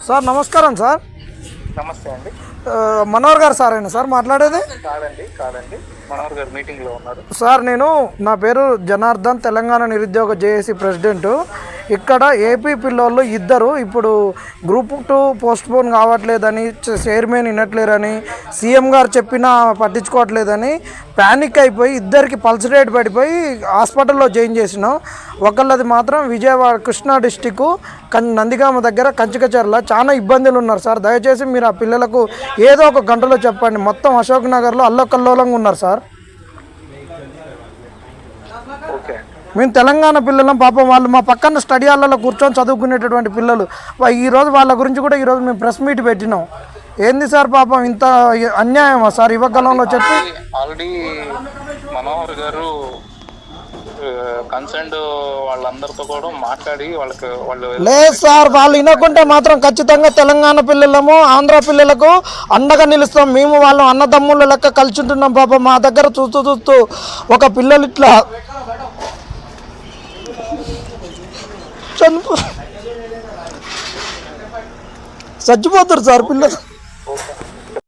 Sir నమస్కారం sir. నమస్తే అండి. మనోహర్ గారు సారేనా సార్ మాట్లాడేది? కాదండి, మనోహర్ గారు మీటింగ్లో ఉన్నారు. సార్ నా పేరు జనార్దన్, తెలంగాణ నిరుద్యోగ జేఏసీ ప్రెసిడెంటు. ఇక్కడ ఏపీ పిల్లోళ్ళు ఇద్దరు ఇప్పుడు గ్రూప్ 2 పోస్ట్పోన్ కావట్లేదని, చైర్మన్ వినట్లేరని, సీఎం గారు చెప్పినా పట్టించుకోవట్లేదని ప్యానిక్ అయిపోయి ఇద్దరికి పల్స్ రేట్ పడిపోయి హాస్పిటల్లో జాయిన్ చేసినాం. ఒకళ్ళది మాత్రం విజయవాడ కృష్ణా డిస్టిక్ నందిగామ దగ్గర కంచికచర్ల. చాలా ఇబ్బందులు ఉన్నారు సార్. దయచేసి మీరు ఆ పిల్లలకు ఏదో ఒక గంటలో చెప్పండి. మొత్తం అశోక్ నగర్లో అల్లకల్లోలంగా ఉన్నారు సార్. మేము తెలంగాణ పిల్లలం, పాపం వాళ్ళు మా పక్కన స్టడీ హాల్లో కూర్చొని చదువుకునేటటువంటి పిల్లలు. ఈరోజు వాళ్ళ గురించి కూడా ఈరోజు మేము ప్రెస్ మీట్ పెట్టినాం. ఏంది సార్ పాపం ఇంత అన్యాయమా సార్ యువకాలంలో చెప్పి? ఆల్రెడీ మనోహర్ గారు కన్సర్న్డ్ వాళ్ళందరితో కూడా మాట్లాడి వాళ్ళు లేదు సార్, వాళ్ళు వినకుంటే మాత్రం ఖచ్చితంగా తెలంగాణ పిల్లలము, ఆంధ్ర పిల్లలకు అండగా నిలుస్తాం. మేము వాళ్ళు అన్నదమ్ముల లెక్క కలిసి ఉంటున్నాం. పాపం మా దగ్గర చూస్తూ ఒక పిల్లలు ఇట్లా చచ్చిపోతారు సార్ పిల్లలు.